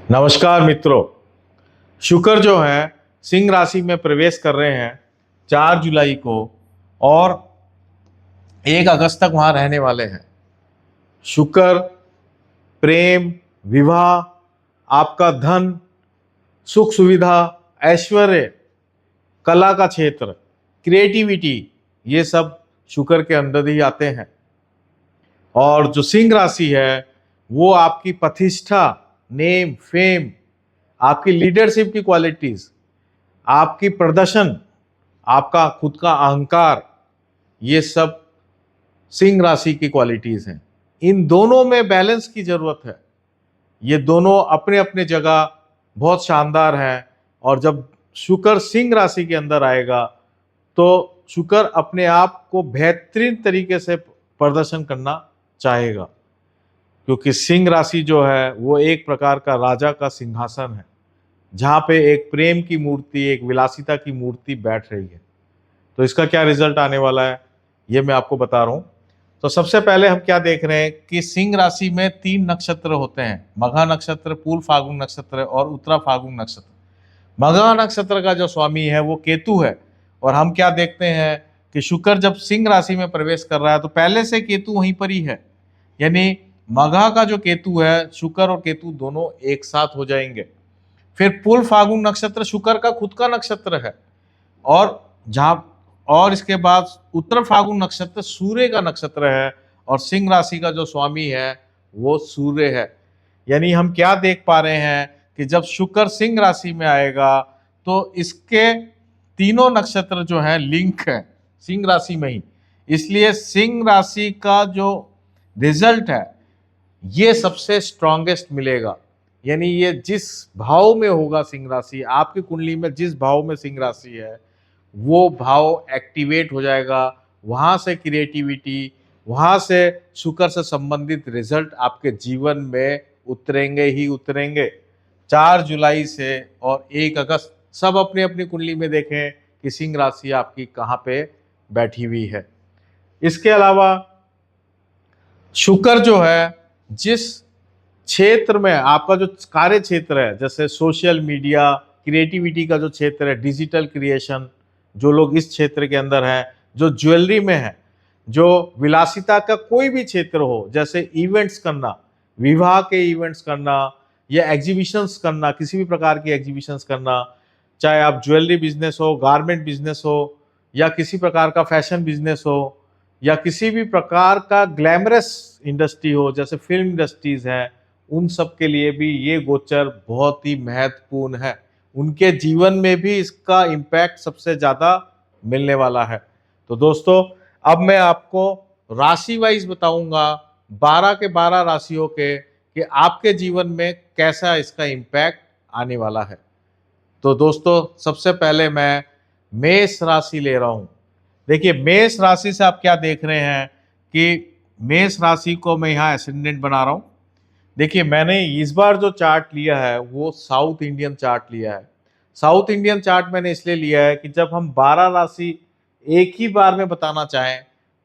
नमस्कार मित्रों। शुक्र जो है सिंह राशि में प्रवेश कर रहे हैं 4 जुलाई को और 1 अगस्त तक वहां रहने वाले हैं। शुक्र प्रेम, विवाह, आपका धन, सुख सुविधा, ऐश्वर्य, कला का क्षेत्र, क्रिएटिविटी, ये सब शुक्र के अंदर ही आते हैं। और जो सिंह राशि है वो आपकी प्रतिष्ठा, नेम, फेम, आपकी लीडरशिप की क्वालिटीज, आपकी प्रदर्शन, आपका खुद का अहंकार, ये सब सिंह राशि की क्वालिटीज हैं। इन दोनों में बैलेंस की जरूरत है। ये दोनों अपने अपने जगह बहुत शानदार हैं। और जब शुक्र सिंह राशि के अंदर आएगा तो शुक्र अपने आप को बेहतरीन तरीके से प्रदर्शन करना चाहेगा, क्योंकि सिंह राशि जो है वो एक प्रकार का राजा का सिंहासन है, जहाँ पे एक प्रेम की मूर्ति, एक विलासिता की मूर्ति बैठ रही है। तो इसका क्या रिजल्ट आने वाला है ये मैं आपको बता रहा हूँ। तो सबसे पहले हम क्या देख रहे हैं कि सिंह राशि में 3 नक्षत्र होते हैं, मघा नक्षत्र, पूर्व फाल्गुन नक्षत्र और उत्तरा फाल्गुन नक्षत्र। मघा नक्षत्र का जो स्वामी है वो केतु है। और हम क्या देखते हैं कि शुक्र जब सिंह राशि में प्रवेश कर रहा है तो पहले से केतु वहीं पर ही है, यानी मघा का जो केतु है, शुक्र और केतु दोनों एक साथ हो जाएंगे। फिर पूर्व फाल्गुन नक्षत्र शुक्र का खुद का नक्षत्र है, और इसके बाद उत्तर फाल्गुन नक्षत्र सूर्य का नक्षत्र है, और सिंह राशि का जो स्वामी है वो सूर्य है। यानी हम क्या देख पा रहे हैं कि जब शुक्र सिंह राशि में आएगा तो इसके तीनों नक्षत्र जो है लिंक है सिंह राशि में ही। इसलिए सिंह राशि का जो रिजल्ट है ये सबसे स्ट्रॉन्गेस्ट मिलेगा। यानी ये जिस भाव में होगा सिंह राशि, आपकी कुंडली में जिस भाव में सिंह राशि है वो भाव एक्टिवेट हो जाएगा। वहां से क्रिएटिविटी, वहां से शुक्र से संबंधित रिजल्ट आपके जीवन में उतरेंगे ही उतरेंगे। 4 जुलाई से और 1 अगस्त सब अपनी अपनी कुंडली में देखें कि सिंह राशि आपकी कहाँ पे बैठी हुई है। इसके अलावा शुक्र जो है जिस क्षेत्र में आपका जो कार्य क्षेत्र है, जैसे सोशल मीडिया, क्रिएटिविटी का जो क्षेत्र है, डिजिटल क्रिएशन, जो लोग इस क्षेत्र के अंदर हैं, जो ज्वेलरी में है, जो विलासिता का कोई भी क्षेत्र हो, जैसे इवेंट्स करना, विवाह के इवेंट्स करना या एग्जीबिशंस करना, किसी भी प्रकार की एग्जीबिशंस करना, चाहे आप ज्वेलरी बिजनेस हो, गारमेंट बिजनेस हो, या किसी प्रकार का फैशन बिजनेस हो, या किसी भी प्रकार का ग्लैमरस इंडस्ट्री हो जैसे फिल्म इंडस्ट्रीज है, उन सब के लिए भी ये गोचर बहुत ही महत्वपूर्ण है। उनके जीवन में भी इसका इम्पैक्ट सबसे ज़्यादा मिलने वाला है। तो दोस्तों अब मैं आपको राशि वाइज बताऊंगा 12 के 12 राशियों के कि आपके जीवन में कैसा इसका इम्पैक्ट आने वाला है। तो दोस्तों सबसे पहले मैं मेष राशि ले रहा हूँ। देखिए मेष राशि से आप क्या देख रहे हैं कि मेष राशि को मैं यहाँ एसेंडेंट बना रहा हूँ। देखिए मैंने इस बार जो चार्ट लिया है वो साउथ इंडियन चार्ट लिया है। साउथ इंडियन चार्ट मैंने इसलिए लिया है कि जब हम 12 राशि एक ही बार में बताना चाहें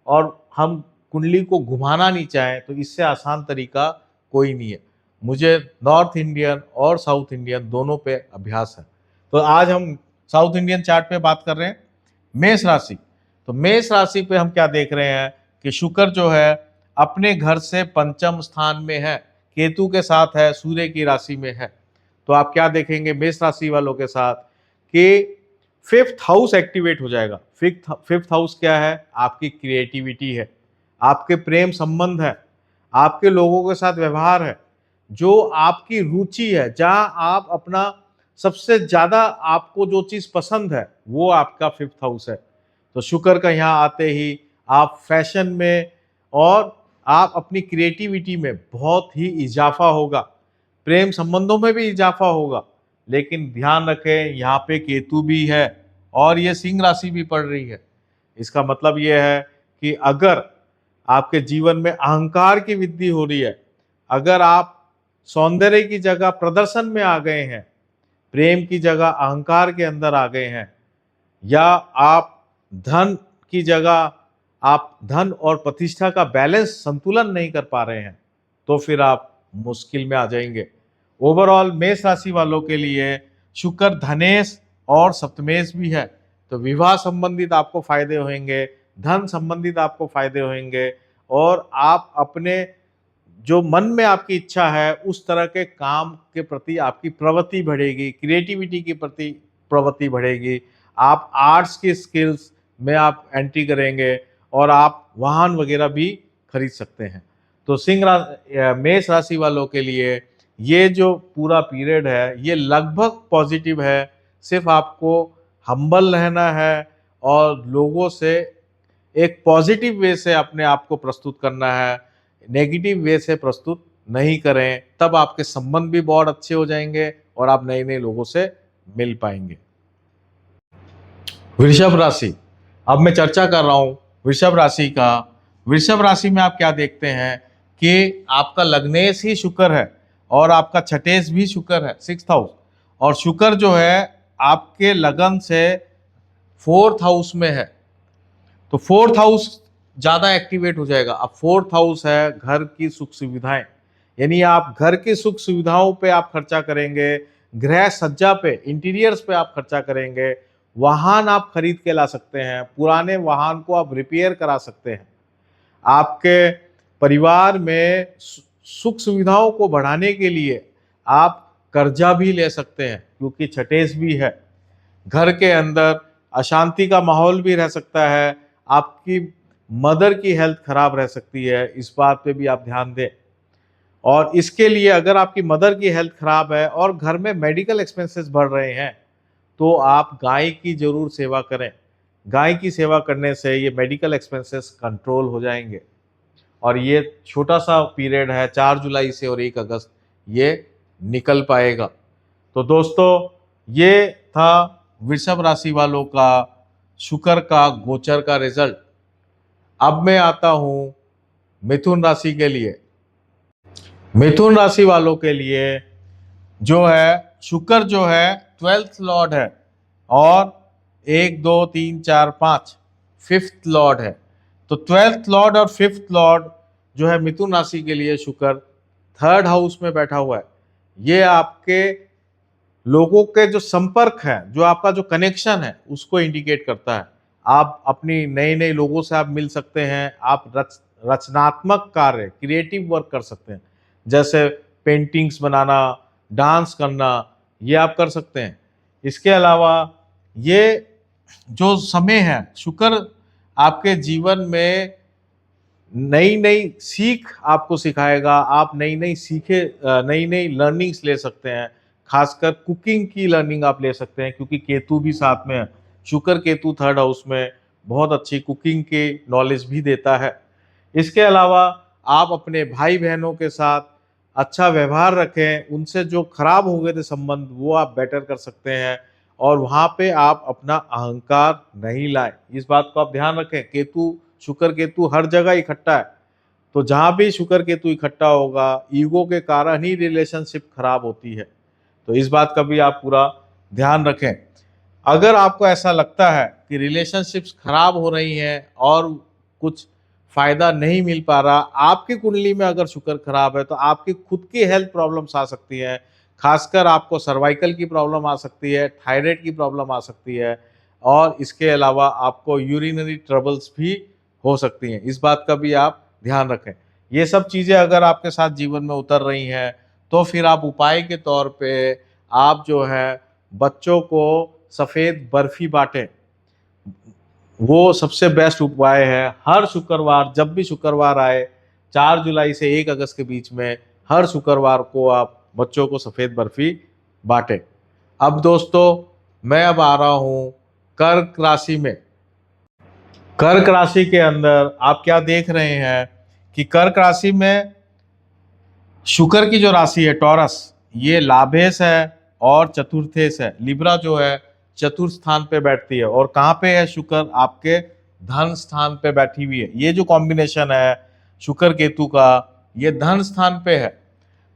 और हम कुंडली को घुमाना नहीं चाहें तो इससे आसान तरीका कोई नहीं है। मुझे नॉर्थ इंडियन और साउथ इंडियन दोनों पे अभ्यास है। तो आज हम साउथ इंडियन चार्ट पे बात कर रहे हैं मेष राशि। तो मेष राशि पे हम क्या देख रहे हैं कि शुक्र जो है अपने घर से पंचम स्थान में है, केतु के साथ है, सूर्य की राशि में है। तो आप क्या देखेंगे मेष राशि वालों के साथ कि 5th हाउस एक्टिवेट हो जाएगा। 5th हाउस क्या है? आपकी क्रिएटिविटी है, आपके प्रेम संबंध है, आपके लोगों के साथ व्यवहार है, जो आपकी रुचि है, जहां आप अपना सबसे ज्यादा आपको जो चीज पसंद है वो आपका 5th हाउस है। तो शुक्र का यहाँ आते ही आप फैशन में और आप अपनी क्रिएटिविटी में बहुत ही इजाफा होगा, प्रेम संबंधों में भी इजाफा होगा। लेकिन ध्यान रखें यहाँ पे केतु भी है और ये सिंह राशि भी पड़ रही है। इसका मतलब ये है कि अगर आपके जीवन में अहंकार की वृद्धि हो रही है, अगर आप सौंदर्य की जगह प्रदर्शन में आ गए हैं, प्रेम की जगह अहंकार के अंदर आ गए हैं, या आप धन की जगह आप धन और प्रतिष्ठा का बैलेंस संतुलन नहीं कर पा रहे हैं, तो फिर आप मुश्किल में आ जाएंगे। ओवरऑल मेष राशि वालों के लिए शुक्र धनेश और सप्तमेश भी है, तो विवाह संबंधित आपको फायदे होंगे, धन संबंधित आपको फायदे होंगे, और आप अपने जो मन में आपकी इच्छा है उस तरह के काम के प्रति आपकी प्रवृत्ति बढ़ेगी, क्रिएटिविटी के प्रति प्रवृत्ति बढ़ेगी, आप आर्ट्स की स्किल्स में आप एंट्री करेंगे और आप वाहन वगैरह भी खरीद सकते हैं। तो मेष राशि वालों के लिए ये जो पूरा पीरियड है ये लगभग पॉजिटिव है। सिर्फ आपको हम्बल रहना है और लोगों से एक पॉजिटिव वे से अपने आप को प्रस्तुत करना है, नेगेटिव वे से प्रस्तुत नहीं करें, तब आपके संबंध भी बहुत अच्छे हो जाएंगे और आप नए नए लोगों से मिल पाएंगे। वृषभ राशि, अब मैं चर्चा कर रहा हूं वृषभ राशि का। वृषभ राशि में आप क्या देखते हैं कि आपका लग्नेश ही शुक्र है और आपका छठेश भी शुक्र है, 6th हाउस, और शुक्र जो है आपके लगन से 4th हाउस में है, तो 4th हाउस ज़्यादा एक्टिवेट हो जाएगा। अब 4th हाउस है घर की सुख सुविधाएं, यानी आप घर की सुख सुविधाओं पे आप खर्चा करेंगे, गृह सज्जा पे, इंटीरियर्स पे आप खर्चा करेंगे, वाहन आप खरीद के ला सकते हैं, पुराने वाहन को आप रिपेयर करा सकते हैं, आपके परिवार में सुख सुविधाओं को बढ़ाने के लिए आप कर्जा भी ले सकते हैं क्योंकि छठेश भी है। घर के अंदर अशांति का माहौल भी रह सकता है, आपकी मदर की हेल्थ खराब रह सकती है, इस बात पे भी आप ध्यान दें। और इसके लिए अगर आपकी मदर की हेल्थ खराब है और घर में मेडिकल एक्सपेंसेस बढ़ रहे हैं तो आप गाय की जरूर सेवा करें। गाय की सेवा करने से ये मेडिकल एक्सपेंसेस कंट्रोल हो जाएंगे। और ये छोटा सा पीरियड है 4 जुलाई से और 1 अगस्त, ये निकल पाएगा। तो दोस्तों ये था वृषभ राशि वालों का शुक्र का गोचर का रिजल्ट। अब मैं आता हूं मिथुन राशि के लिए। मिथुन राशि वालों के लिए जो है शुक्र जो है 12th लॉर्ड है और 1 2 3 4 5 5th लॉर्ड है। तो 12th लॉर्ड और 5th लॉर्ड जो है मिथुन राशि के लिए शुक्र 3rd हाउस में बैठा हुआ है। ये आपके लोगों के जो संपर्क है, जो आपका जो कनेक्शन है उसको इंडिकेट करता है। आप अपनी नए नए लोगों से आप मिल सकते हैं, आप रचनात्मक कार्य, क्रिएटिव वर्क कर सकते हैं, जैसे पेंटिंग्स बनाना, डांस करना, ये आप कर सकते हैं। इसके अलावा ये जो समय है शुक्र आपके जीवन में नई नई सीख आपको सिखाएगा, आप नई नई लर्निंग्स ले सकते हैं। खासकर कुकिंग की लर्निंग आप ले सकते हैं क्योंकि केतु भी साथ में है। शुक्र केतु 3rd हाउस में बहुत अच्छी कुकिंग की नॉलेज भी देता है। इसके अलावा आप अपने भाई बहनों के साथ अच्छा व्यवहार रखें, उनसे जो खराब हो गए थे संबंध वो आप बेटर कर सकते हैं और वहाँ पे आप अपना अहंकार नहीं लाएं। इस बात को आप ध्यान रखें। केतु, शुक्र केतु हर जगह इकट्ठा है, तो जहाँ भी शुक्र केतु इकट्ठा होगा ईगो के कारण ही रिलेशनशिप खराब होती है। तो इस बात का भी आप पूरा ध्यान रखें। अगर आपको ऐसा लगता है कि रिलेशनशिप्स खराब हो रही हैं और कुछ फायदा नहीं मिल पा रहा, आपकी कुंडली में अगर शुक्र खराब है तो आपकी खुद की हेल्थ प्रॉब्लम्स आ सकती है। खासकर आपको सर्वाइकल की प्रॉब्लम आ सकती है, थायराइड की प्रॉब्लम आ सकती है और इसके अलावा आपको यूरिनरी ट्रबल्स भी हो सकती हैं। इस बात का भी आप ध्यान रखें। ये सब चीज़ें अगर आपके साथ जीवन में उतर रही हैं तो फिर आप उपाय के तौर पे आप जो है बच्चों को सफ़ेद बर्फी बांटें, वो सबसे बेस्ट उपाय है। हर शुक्रवार, जब भी शुक्रवार आए 4 जुलाई से 1 अगस्त के बीच में, हर शुक्रवार को आप बच्चों को सफ़ेद बर्फी बांटें। अब दोस्तों मैं अब आ रहा हूँ कर्क राशि में। कर्क राशि के अंदर आप क्या देख रहे हैं कि कर्क राशि में शुक्र की जो राशि है टॉरस, ये लाभेश है और चतुर्थेश है। लिब्रा जो है चतुर्थ स्थान पे बैठती है और कहाँ पे है शुक्र, आपके धन स्थान पे बैठी हुई है। ये जो कॉम्बिनेशन है शुक्र केतु का, ये धन स्थान पे है।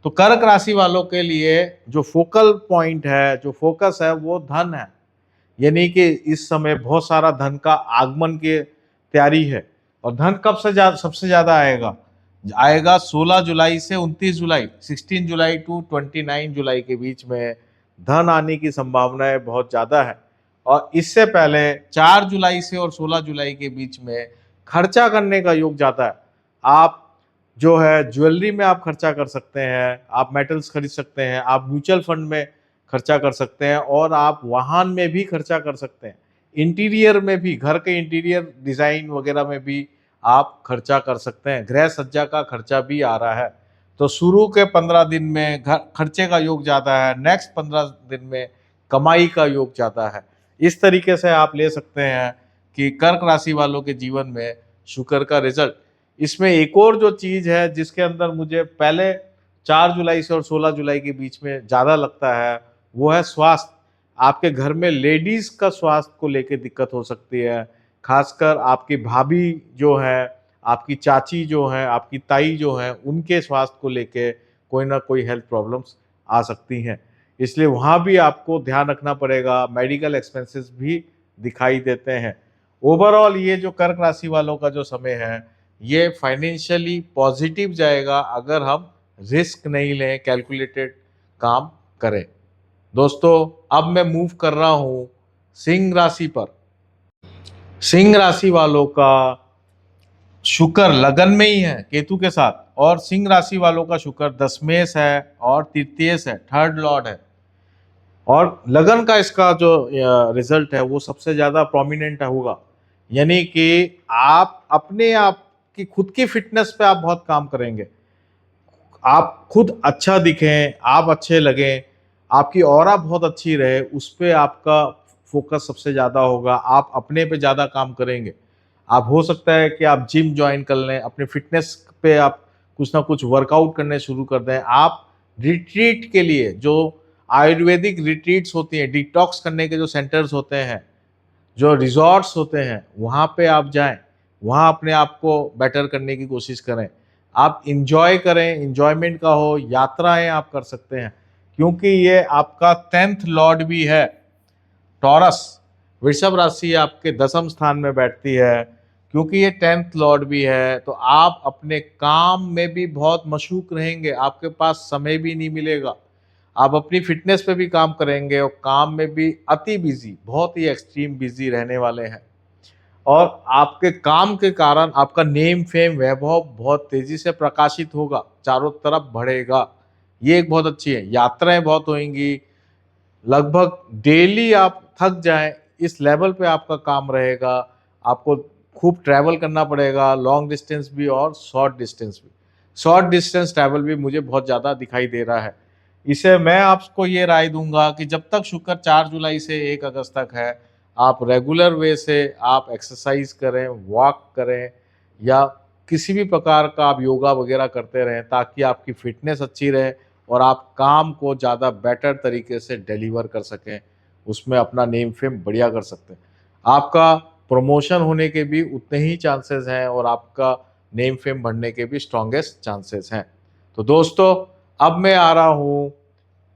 तो कर्क राशि वालों के लिए जो फोकल पॉइंट है, जो फोकस है, वो धन है। यानी कि इस समय बहुत सारा धन का आगमन की तैयारी है। और धन कब से सबसे ज्यादा आएगा, आएगा 16 जुलाई से 29 जुलाई, 16 जुलाई टू 29 जुलाई के बीच में धन आने की संभावनाएं बहुत ज़्यादा है। और इससे पहले 4 जुलाई से और 16 जुलाई के बीच में खर्चा करने का योग ज़्यादा है। आप जो है ज्वेलरी में आप खर्चा कर सकते हैं, आप मेटल्स खरीद सकते हैं, आप म्यूचुअल फंड में खर्चा कर सकते हैं और आप वाहन में भी खर्चा कर सकते हैं। इंटीरियर में भी, घर के इंटीरियर डिज़ाइन वगैरह में भी आप खर्चा कर सकते हैं। गृह सज्जा का खर्चा भी आ रहा है। तो शुरू के 15 दिन में खर्चे का योग ज़्यादा है, नेक्स्ट 15 दिन में कमाई का योग ज़्यादा है। इस तरीके से आप ले सकते हैं कि कर्क राशि वालों के जीवन में शुक्र का रिजल्ट। इसमें एक और जो चीज़ है जिसके अंदर मुझे पहले 4 जुलाई से और 16 जुलाई के बीच में ज़्यादा लगता है, वो है स्वास्थ्य। आपके घर में लेडीज़ का स्वास्थ्य को लेके दिक्कत हो सकती है। खासकर आपकी भाभी जो है, आपकी चाची जो है, आपकी ताई जो है, उनके स्वास्थ्य को लेके कोई ना कोई हेल्थ प्रॉब्लम्स आ सकती हैं। इसलिए वहाँ भी आपको ध्यान रखना पड़ेगा। मेडिकल एक्सपेंसेस भी दिखाई देते हैं। ओवरऑल ये जो कर्क राशि वालों का जो समय है, ये फाइनेंशियली पॉजिटिव जाएगा अगर हम रिस्क नहीं लें, कैलकुलेटेड काम करें। दोस्तों, अब मैं मूव कर रहा हूँ सिंह राशि पर। सिंह राशि वालों का शुक्र लगन में ही है केतु के साथ, और सिंह राशि वालों का शुक्र दशमेश है और तृतीयेश है, थर्ड लॉर्ड है। और लगन का इसका जो रिजल्ट है वो सबसे ज़्यादा प्रोमिनेंट होगा। यानी कि आप अपने आप की खुद की फिटनेस पे आप बहुत काम करेंगे। आप खुद अच्छा दिखें, आप अच्छे लगें, आपकी ऑरा बहुत अच्छी रहे, उस पे आपका फोकस सबसे ज़्यादा होगा। आप अपने पे ज़्यादा काम करेंगे। आप हो सकता है कि आप जिम जॉइन कर लें, अपने फिटनेस पे आप कुछ ना कुछ वर्कआउट करने शुरू कर दें। आप रिट्रीट के लिए जो आयुर्वेदिक रिट्रीट्स होती हैं, डिटॉक्स करने के जो सेंटर्स होते हैं, जो रिज़ॉर्ट्स होते हैं, वहाँ पे आप जाएँ, वहाँ अपने आप को बेटर करने की कोशिश करें। आप एन्जॉय करें, एन्जॉयमेंट का हो, यात्राएँ आप कर सकते हैं, क्योंकि ये आपका 10th लॉर्ड भी है, टॉरस। वृषभ राशि आपके 10th स्थान में बैठती है, क्योंकि ये 10th लॉर्ड भी है, तो आप अपने काम में भी बहुत मशगूल रहेंगे, आपके पास समय भी नहीं मिलेगा। आप अपनी फिटनेस पे भी काम करेंगे और काम में भी अति बिजी, बहुत ही एक्सट्रीम बिजी रहने वाले हैं। और आपके काम के कारण आपका नेम फेम वैभव बहुत तेजी से प्रकाशित होगा, चारों तरफ बढ़ेगा। ये एक बहुत अच्छी है। यात्राएं बहुत होंगी, लगभग डेली आप थक जाएं, इस लेवल पे आपका काम रहेगा। आपको खूब ट्रैवल करना पड़ेगा, लॉन्ग डिस्टेंस भी और शॉर्ट डिस्टेंस भी। शॉर्ट डिस्टेंस ट्रैवल भी मुझे बहुत ज़्यादा दिखाई दे रहा है। इसे मैं आपको ये राय दूंगा कि जब तक शुक्र 4 जुलाई से 1 अगस्त तक है, आप रेगुलर वे से आप एक्सरसाइज करें, वॉक करें, या किसी भी प्रकार का आप योगा वगैरह करते रहें, ताकि आपकी फिटनेस अच्छी रहे और आप काम को ज़्यादा बेटर तरीके से डिलीवर कर सकें, उसमें अपना नेम फेम बढ़िया कर सकते हैं। आपका प्रमोशन होने के भी उतने ही चांसेस हैं और आपका नेम फेम बढ़ने के भी स्ट्रॉन्गेस्ट चांसेस हैं। तो दोस्तों, अब मैं आ रहा हूँ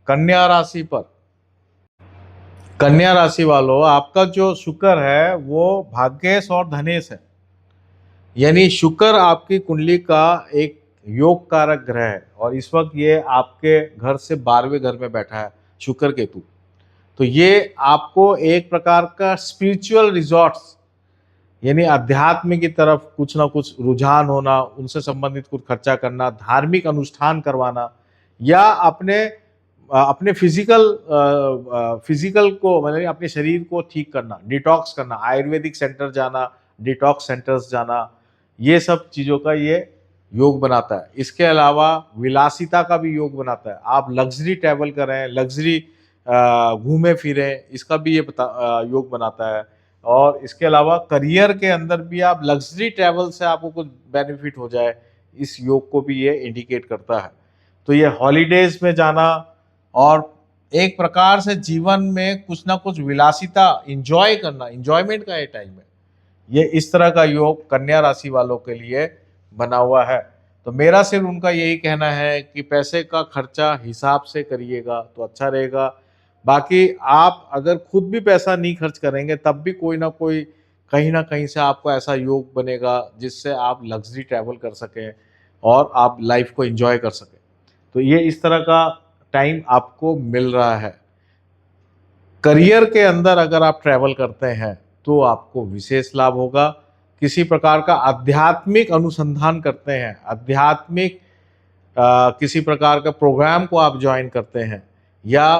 कन्या राशि पर। कन्या राशि वालों, आपका जो शुक्र है वो भाग्येश और धनेश है। यानी शुक्र आपकी कुंडली का एक योग कारक ग्रह है और इस वक्त ये आपके घर से 12वें घर में बैठा है, शुक्र केतु। तो ये आपको एक प्रकार का स्पिरिचुअल रिजॉर्ट्स, यानी अध्यात्म की तरफ कुछ ना कुछ रुझान होना, उनसे संबंधित कुछ खर्चा करना, धार्मिक अनुष्ठान करवाना, या अपने फिजिकल को, मतलब अपने शरीर को ठीक करना, डिटॉक्स करना, आयुर्वेदिक सेंटर जाना, डिटॉक्स सेंटर्स जाना, ये सब चीज़ों का ये योग बनाता है। इसके अलावा विलासिता का भी योग बनाता है। आप लग्जरी ट्रैवल करें, लग्जरी घूमें फिरें, इसका भी ये योग बनाता है। और इसके अलावा करियर के अंदर भी आप लग्जरी ट्रैवल से आपको कुछ बेनिफिट हो जाए, इस योग को भी ये इंडिकेट करता है। तो ये हॉलीडेज में जाना और एक प्रकार से जीवन में कुछ ना कुछ विलासिता इंजॉय करना, इंजॉयमेंट का ये टाइम है। ये इस तरह का योग कन्या राशि वालों के लिए बना हुआ है। तो मेरा सिर्फ उनका यही कहना है कि पैसे का खर्चा हिसाब से करिएगा तो अच्छा रहेगा। बाकी आप अगर खुद भी पैसा नहीं खर्च करेंगे तब भी कोई ना कहीं से आपको ऐसा योग बनेगा जिससे आप लग्जरी ट्रैवल कर सकें। और आप लाइफ को एंजॉय कर सकें। तो ये इस तरह का टाइम आपको मिल रहा है। करियर के अंदर अगर आप ट्रैवल करते हैं तो आपको विशेष लाभ होगा। किसी प्रकार का आध्यात्मिक अनुसंधान करते हैं, आध्यात्मिक किसी प्रकार का प्रोग्राम को आप ज्वाइन करते हैं, या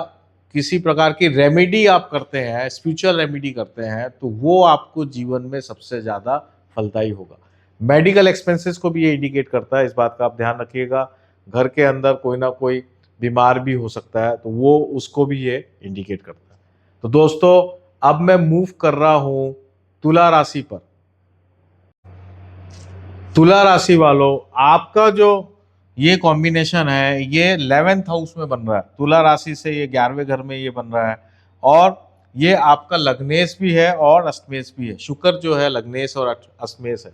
किसी प्रकार की रेमेडी आप करते हैं, स्पिरिचुअल रेमेडी करते हैं, तो वो आपको जीवन में सबसे ज़्यादा फलदायी होगा। मेडिकल एक्सपेंसेस को भी ये इंडिकेट करता है, इस बात का आप ध्यान रखिएगा। घर के अंदर कोई ना कोई बीमार भी हो सकता है, तो वो उसको भी ये इंडिकेट करता है। तो दोस्तों, अब मैं मूव कर रहा हूं तुला राशि पर। तुला राशि वालों, आपका जो ये कॉम्बिनेशन है ये 11th हाउस में बन रहा है। तुला राशि से ये 11वें घर में ये बन रहा है, और ये आपका लग्नेश भी है और अष्टमेश भी है। शुक्र जो है लग्नेश और अष्टमेश है।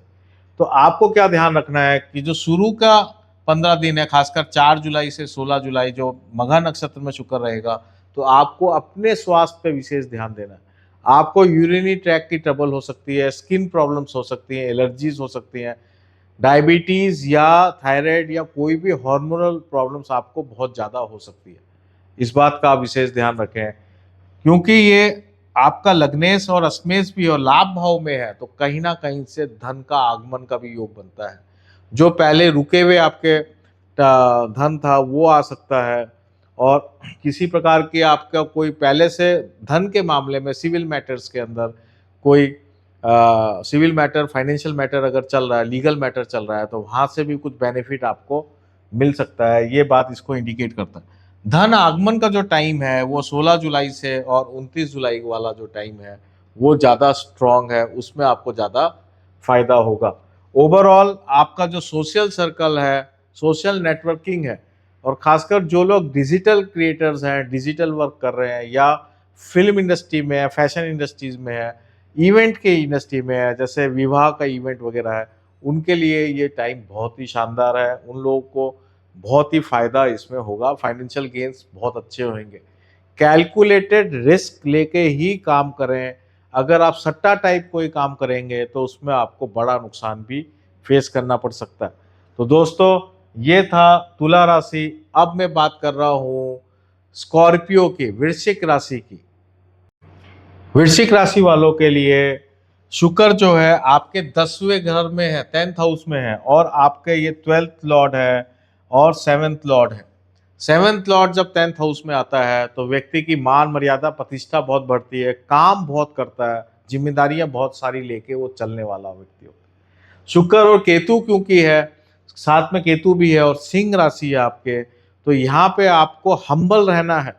तो आपको क्या ध्यान रखना है कि जो शुरू का 15 दिन है, खासकर 4 जुलाई से 16 जुलाई जो मघा नक्षत्र में शुक्र रहेगा, तो आपको अपने स्वास्थ्य पे विशेष ध्यान देना है। आपको यूरिनरी ट्रैक की ट्रबल हो सकती है, स्किन प्रॉब्लम्स हो सकती हैं, एलर्जीज हो सकती हैं, डायबिटीज या थायराइड या कोई भी हार्मोनल प्रॉब्लम्स आपको बहुत ज़्यादा हो सकती है। इस बात का आप विशेष ध्यान रखें, क्योंकि ये आपका लग्नेश और अष्टमेश भी और लाभ भाव में है, तो कहीं ना कहीं से धन का आगमन का भी योग बनता है। जो पहले रुके हुए आपके धन था वो आ सकता है, और किसी प्रकार की आपका कोई पहले से धन के मामले में सिविल मैटर्स के अंदर कोई सिविल मैटर, फाइनेंशियल मैटर अगर चल रहा है, लीगल मैटर चल रहा है, तो वहाँ से भी कुछ बेनिफिट आपको मिल सकता है। ये बात इसको इंडिकेट करता है। धन आगमन का जो टाइम है वो 16 जुलाई से और 29 जुलाई वाला जो टाइम है वो ज़्यादा स्ट्रॉन्ग है, उसमें आपको ज़्यादा फायदा होगा। ओवरऑल आपका जो सोशल सर्कल है, सोशल नेटवर्किंग है, और खासकर जो लोग डिजिटल क्रिएटर्स हैं, डिजिटल वर्क कर रहे हैं, या फिल्म इंडस्ट्री में है, फैशन इंडस्ट्रीज में है, इवेंट के इंडस्ट्री में है, जैसे विवाह का इवेंट वगैरह है, उनके लिए ये टाइम बहुत ही शानदार है। उन लोगों को बहुत ही फायदा इसमें होगा, फाइनेंशियल गेन्स बहुत अच्छे होंगे। कैलकुलेटेड रिस्क लेके ही काम करें। अगर आप सट्टा टाइप कोई काम करेंगे तो उसमें आपको बड़ा नुकसान भी फेस करना पड़ सकता है। तो दोस्तों, ये था तुला राशि। अब मैं बात कर रहा हूँ स्कॉर्पियो की, वृश्चिक राशि की। वृश्चिक राशि वालों के लिए शुक्र जो है आपके 10वें घर में है, 10th हाउस में है, और आपके ये 12th लॉर्ड है और 7th लॉर्ड है। 7th लॉर्ड जब 10th हाउस में आता है तो व्यक्ति की मान मर्यादा प्रतिष्ठा बहुत बढ़ती है, काम बहुत करता है, जिम्मेदारियां बहुत सारी लेके वो चलने वाला व्यक्ति होता है। शुक्र और केतु क्योंकि है, साथ में केतु भी है और सिंह राशि है आपके, तो यहाँ पे आपको हम्बल रहना है।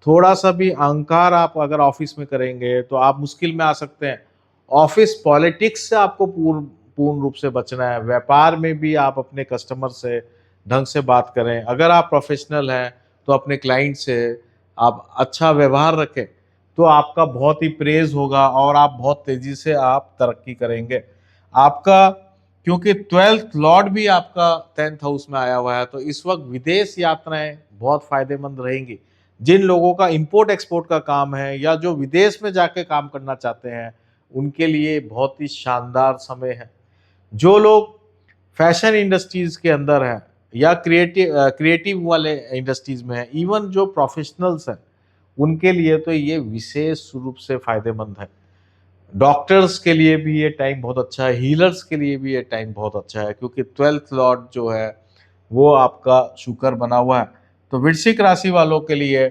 थोड़ा सा भी अहंकार आप अगर ऑफिस में करेंगे तो आप मुश्किल में आ सकते हैं। ऑफिस पॉलिटिक्स से आपको पूर्ण पूर्ण रूप से बचना है। व्यापार में भी आप अपने कस्टमर से ढंग से बात करें। अगर आप प्रोफेशनल हैं तो अपने क्लाइंट से आप अच्छा व्यवहार रखें, तो आपका बहुत ही प्रेज होगा और आप बहुत तेजी से आप तरक्की करेंगे। आपका क्योंकि 12th लॉर्ड भी आपका 10th हाउस में आया हुआ है, तो इस वक्त विदेश यात्राएं बहुत फायदेमंद रहेंगी। जिन लोगों का इंपोर्ट एक्सपोर्ट का काम है या जो विदेश में जाके काम करना चाहते हैं, उनके लिए बहुत ही शानदार समय है। जो लोग फैशन इंडस्ट्रीज के अंदर हैं या क्रिएटिव वाले इंडस्ट्रीज में हैं, इवन जो प्रोफेशनल्स हैं, उनके लिए तो ये विशेष रूप से फायदेमंद है। डॉक्टर्स के लिए भी ये टाइम बहुत अच्छा है, हीलर्स के लिए भी ये टाइम बहुत अच्छा है, क्योंकि 12th लॉर्ड जो है वो आपका शुक्र बना हुआ है। तो वृश्चिक राशि वालों के लिए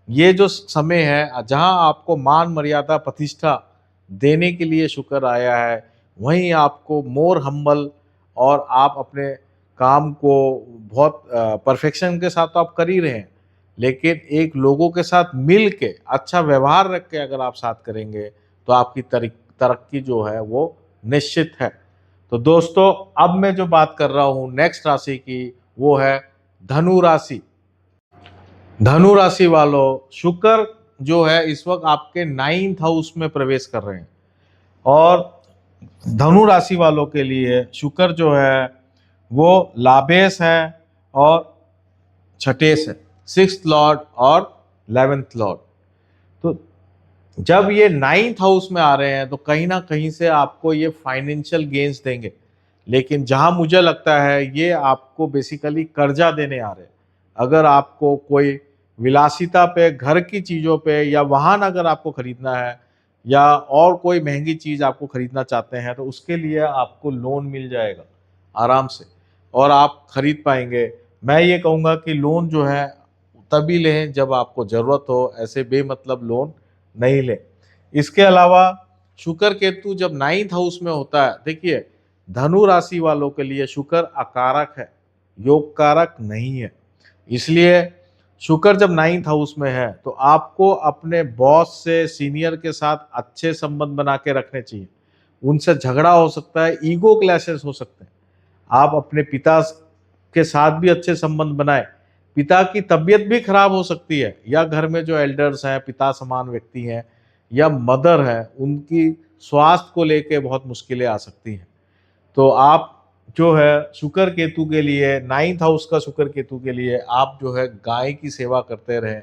ये जो समय है जहां आपको मान मर्यादा प्रतिष्ठा देने के लिए शुक्र आया है, वहीं आपको मोर हम्बल, और आप अपने काम को बहुत परफेक्शन के साथ तो आप कर ही रहे हैं, लेकिन एक लोगों के साथ मिल के अच्छा व्यवहार रख के अगर आप साथ करेंगे तो आपकी तरक्की जो है वो निश्चित है। तो दोस्तों, अब मैं जो बात कर रहा हूँ नेक्स्ट राशि की, वो है धनु राशि। धनु राशि वालों, शुक्र जो है इस वक्त आपके 9th हाउस में प्रवेश कर रहे हैं, और धनु राशि वालों के लिए शुक्र जो है वो लाभेश है और छठेश है, 6th लॉर्ड और 11th लॉर्ड। तो जब ये 9th हाउस में आ रहे हैं तो कहीं ना कहीं से आपको ये फाइनेंशियल गेन्स देंगे। लेकिन जहाँ मुझे लगता है ये आपको बेसिकली कर्जा देने आ रहे हैं। अगर आपको कोई विलासिता पे, घर की चीज़ों पे या वाहन अगर आपको खरीदना है या और कोई महँगी चीज़ आपको खरीदना चाहते हैं, तो उसके लिए आपको लोन मिल जाएगा आराम से और आप खरीद पाएँगे। मैं ये कहूँगा कि लोन जो है तभी लें जब आपको ज़रूरत हो, ऐसे बेमतलब लोन नहीं लें। इसके अलावा शुक्र केतु जब 9th हाउस में होता है, देखिए धनु राशि वालों के लिए शुक्र अकारक है, योग कारक नहीं है। इसलिए शुक्र जब 9th हाउस में है तो आपको अपने बॉस से, सीनियर के साथ अच्छे संबंध बना के रखने चाहिए। उनसे झगड़ा हो सकता है, ईगो क्लैशेस हो सकते हैं। आप अपने पिता के साथ भी अच्छे संबंध बनाएं। पिता की तबीयत भी खराब हो सकती है या घर में जो एल्डर्स हैं, पिता समान व्यक्ति हैं या मदर है, उनकी स्वास्थ्य को लेके बहुत मुश्किलें आ सकती हैं। तो आप जो है शुक्र केतु के लिए 9th हाउस का शुक्र केतु के लिए आप जो है गाय की सेवा करते रहें।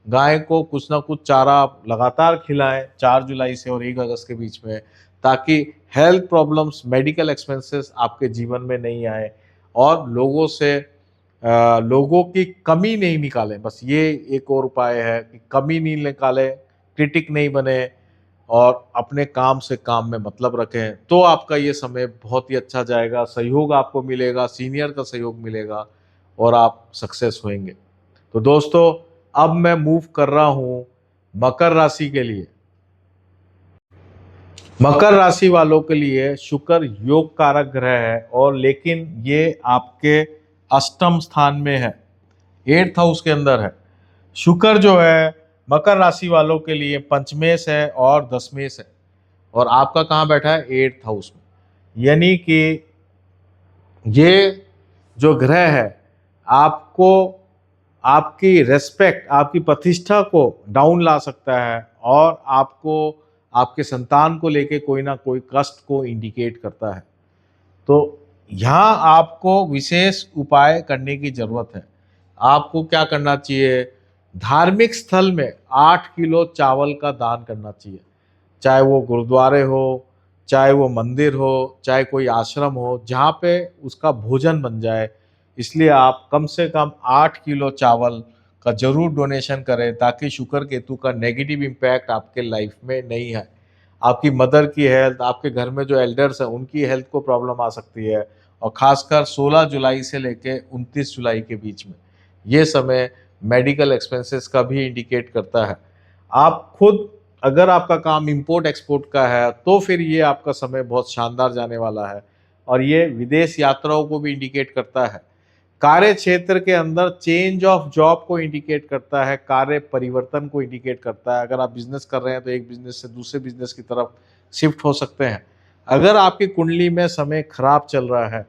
गाय को कुछ ना कुछ चारा आप लगातार खिलाएं 4 जुलाई से और 1 अगस्त के बीच में, ताकि हेल्थ प्रॉब्लम्स, मेडिकल एक्सपेंसेस आपके जीवन में नहीं आए और लोगों की कमी नहीं निकालें। बस ये एक और उपाय है कि कमी नहीं निकालें, क्रिटिक नहीं बने और अपने काम से काम में मतलब रखें, तो आपका ये समय बहुत ही अच्छा जाएगा, सहयोग आपको मिलेगा, सीनियर का सहयोग मिलेगा और आप सक्सेस होंगे। तो दोस्तों, अब मैं मूव कर रहा हूँ मकर राशि के लिए। मकर राशि वालों के लिए शुक्र योग कारक ग्रह है और लेकिन ये आपके अष्टम स्थान में है, 8th हाउस के अंदर है। शुक्र जो है मकर राशि वालों के लिए पंचमेश है और दशमेश है और आपका कहाँ बैठा है, 8th हाउस में। यानी कि ये जो ग्रह है आपको, आपकी रेस्पेक्ट, आपकी प्रतिष्ठा को डाउन ला सकता है और आपको, आपके संतान को लेके कोई ना कोई कष्ट को इंडिकेट करता है। तो यहाँ आपको विशेष उपाय करने की जरूरत है। आपको क्या करना चाहिए, धार्मिक स्थल में 8 किलो चावल का दान करना चाहिए, चाहे वो गुरुद्वारे हो, चाहे वो मंदिर हो, चाहे कोई आश्रम हो, जहाँ पे उसका भोजन बन जाए। इसलिए आप कम से कम 8 किलो चावल का जरूर डोनेशन करें ताकि शुक्र केतु का नेगेटिव इम्पैक्ट आपके लाइफ में नहीं है। आपकी मदर की हेल्थ, आपके घर में जो एल्डर्स हैं उनकी हेल्थ को प्रॉब्लम आ सकती है और खासकर 16 जुलाई से लेके 29 जुलाई के बीच में ये समय मेडिकल एक्सपेंसेस का भी इंडिकेट करता है। आप खुद, अगर आपका काम इंपोर्ट एक्सपोर्ट का है तो फिर ये आपका समय बहुत शानदार जाने वाला है और ये विदेश यात्राओं को भी इंडिकेट करता है। कार्य क्षेत्र के अंदर चेंज ऑफ जॉब को इंडिकेट करता है, कार्य परिवर्तन को इंडिकेट करता है। अगर आप बिजनेस कर रहे हैं तो एक बिजनेस से दूसरे बिजनेस की तरफ शिफ्ट हो सकते हैं। अगर आपकी कुंडली में समय खराब चल रहा है,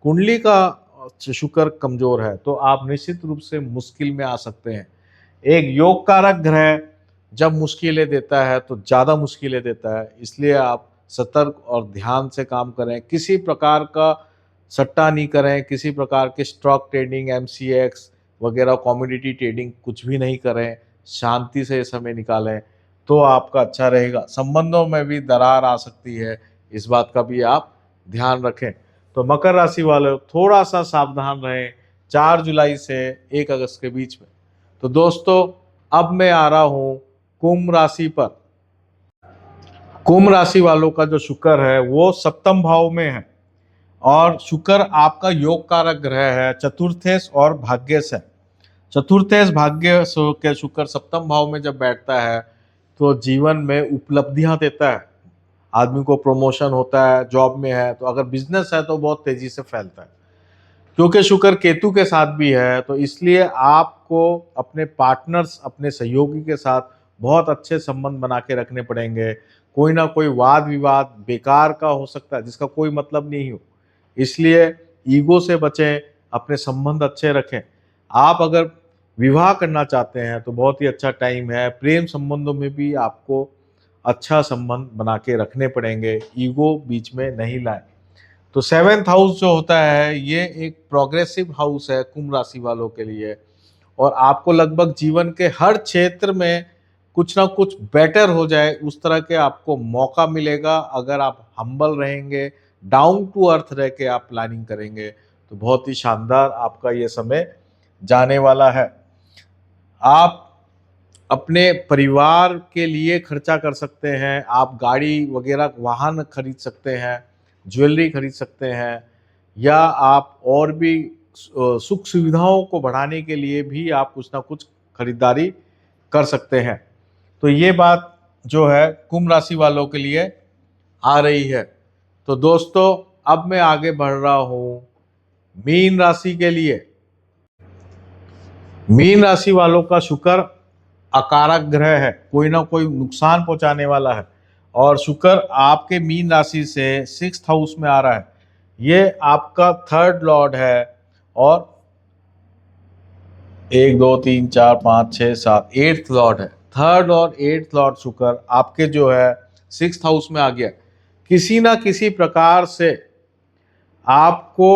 कुंडली का शुक्र कमजोर है, तो आप निश्चित रूप से मुश्किल में आ सकते हैं। एक योग कारक ग्रह जब मुश्किलें देता है तो ज़्यादा मुश्किलें देता है, इसलिए आप सतर्क और ध्यान से काम करें। किसी प्रकार का सट्टा नहीं करें, किसी प्रकार के स्टॉक ट्रेडिंग, एमसीएक्स वगैरह कमोडिटी ट्रेडिंग कुछ भी नहीं करें। शांति से समय निकालें तो आपका अच्छा रहेगा। संबंधों में भी दरार आ सकती है, इस बात का भी आप ध्यान रखें। तो मकर राशि वाले थोड़ा सा सावधान रहें 4 जुलाई से 1 अगस्त के बीच में। तो दोस्तों, अब मैं आ रहा हूँ कुंभ राशि पर। कुंभ राशि वालों का जो शुक्र है वो सप्तम भाव में है और शुक्र आपका योग कारक ग्रह है, चतुर्थेश और भाग्येश है। चतुर्थेश भाग्य के शुक्र सप्तम भाव में जब बैठता है तो जीवन में उपलब्धियां देता है। आदमी को प्रमोशन होता है, जॉब में है तो, अगर बिजनेस है तो बहुत तेजी से फैलता है। क्योंकि शुक्र केतु के साथ भी है तो इसलिए आपको अपने पार्टनर्स, अपने सहयोगी के साथ बहुत अच्छे संबंध बना के रखने पड़ेंगे। कोई ना कोई वाद विवाद बेकार का हो सकता है जिसका कोई मतलब नहीं हो, इसलिए ईगो से बचें, अपने संबंध अच्छे रखें। आप अगर विवाह करना चाहते हैं तो बहुत ही अच्छा टाइम है। प्रेम संबंधों में भी आपको अच्छा संबंध बना के रखने पड़ेंगे, ईगो बीच में नहीं लाएं। तो 7th हाउस जो होता है ये एक प्रोग्रेसिव हाउस है कुंभ राशि वालों के लिए और आपको लगभग जीवन के हर क्षेत्र में कुछ ना कुछ बेटर हो जाए उस तरह के आपको मौका मिलेगा अगर आप हम्बल रहेंगे, डाउन टू अर्थ रह के आप प्लानिंग करेंगे तो बहुत ही शानदार आपका ये समय जाने वाला है। आप अपने परिवार के लिए खर्चा कर सकते हैं, आप गाड़ी वगैरह वाहन खरीद सकते हैं, ज्वेलरी खरीद सकते हैं, या आप और भी सुख सुविधाओं को बढ़ाने के लिए भी आप कुछ ना कुछ खरीदारी कर सकते हैं। तो ये बात जो है कुंभ राशि वालों के लिए आ रही है। तो दोस्तों अब मैं आगे बढ़ रहा हूँ मीन राशि के लिए। मीन राशि वालों का शुक्र अकारक ग्रह है, कोई ना कोई नुकसान पहुंचाने वाला है, और शुक्र आपके मीन राशि से 6th हाउस में आ रहा है। ये आपका 3rd लॉर्ड है, और 1 2 3 4 5 6 7 8th लॉर्ड है। 3rd और 8th लॉर्ड शुक्र आपके जो है 6th हाउस में आ गया। किसी ना किसी प्रकार से आपको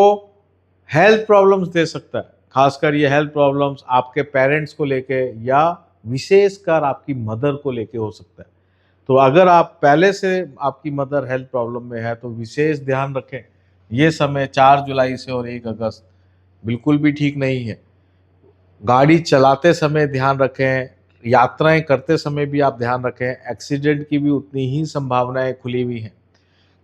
हेल्थ प्रॉब्लम्स दे सकता है, खासकर ये हेल्थ प्रॉब्लम्स आपके पेरेंट्स को लेके या विशेषकर आपकी मदर को लेके हो सकता है। तो अगर आप पहले से आपकी मदर हेल्थ प्रॉब्लम में है तो विशेष ध्यान रखें। ये समय 4 जुलाई से और 1 अगस्त बिल्कुल भी ठीक नहीं है। गाड़ी चलाते समय ध्यान रखें, यात्राएं करते समय भी आप ध्यान रखें, एक्सीडेंट की भी उतनी ही संभावनाएं खुली हुई हैं।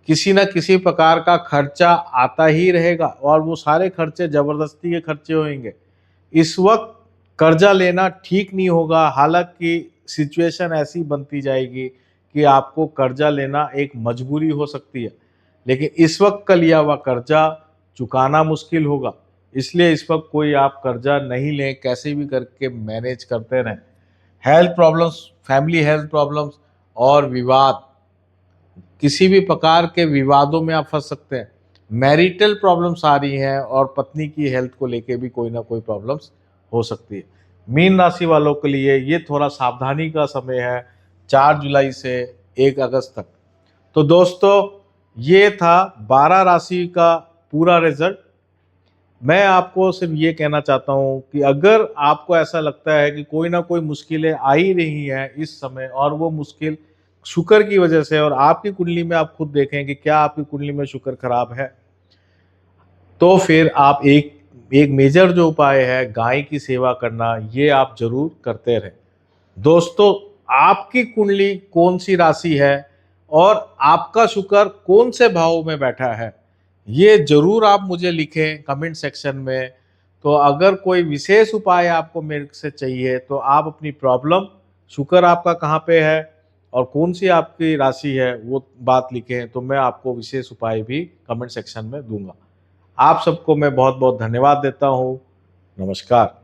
किसी न किसी प्रकार का खर्चा आता ही रहेगा, और वो सारे खर्चे ज़बरदस्ती के खर्चे होंगे। इस वक्त कर्जा लेना ठीक नहीं होगा, हालांकि सिचुएशन ऐसी बनती जाएगी कि आपको कर्जा लेना एक मजबूरी हो सकती है, लेकिन इस वक्त का लिया हुआ कर्जा चुकाना मुश्किल होगा। इसलिए इस वक्त कोई आप कर्जा नहीं लें, कैसे भी करके मैनेज करते रहें। Health problems, family health problems और विवाद, किसी भी प्रकार के विवादों में आप फंस सकते हैं। मैरिटल प्रॉब्लम्स आ रही हैं, और पत्नी की हेल्थ को लेके भी कोई ना कोई प्रॉब्लम्स हो सकती है। मीन राशि वालों के लिए ये थोड़ा सावधानी का समय है 4 जुलाई से 1 अगस्त तक। तो दोस्तों ये था 12 राशि का पूरा रिजल्ट। मैं आपको सिर्फ ये कहना चाहता हूँ कि अगर आपको ऐसा लगता है कि कोई ना कोई मुश्किलें आ ही रही हैं इस समय, और वो मुश्किल शुक्र की वजह से, और आपकी कुंडली में आप खुद देखें कि क्या आपकी कुंडली में शुक्र खराब है, तो फिर आप एक मेजर जो उपाय है गाय की सेवा करना, ये आप जरूर करते रहें। दोस्तों आपकी कुंडली कौन सी राशि है और आपका शुक्र कौन से भाव में बैठा है, ये जरूर आप मुझे लिखें कमेंट सेक्शन में। तो अगर कोई विशेष उपाय आपको मेरे से चाहिए तो आप अपनी प्रॉब्लम, शुक्र आपका कहाँ पे है और कौन सी आपकी राशि है, वो बात लिखें, तो मैं आपको विशेष उपाय भी कमेंट सेक्शन में दूंगा। आप सबको मैं बहुत बहुत धन्यवाद देता हूँ। नमस्कार।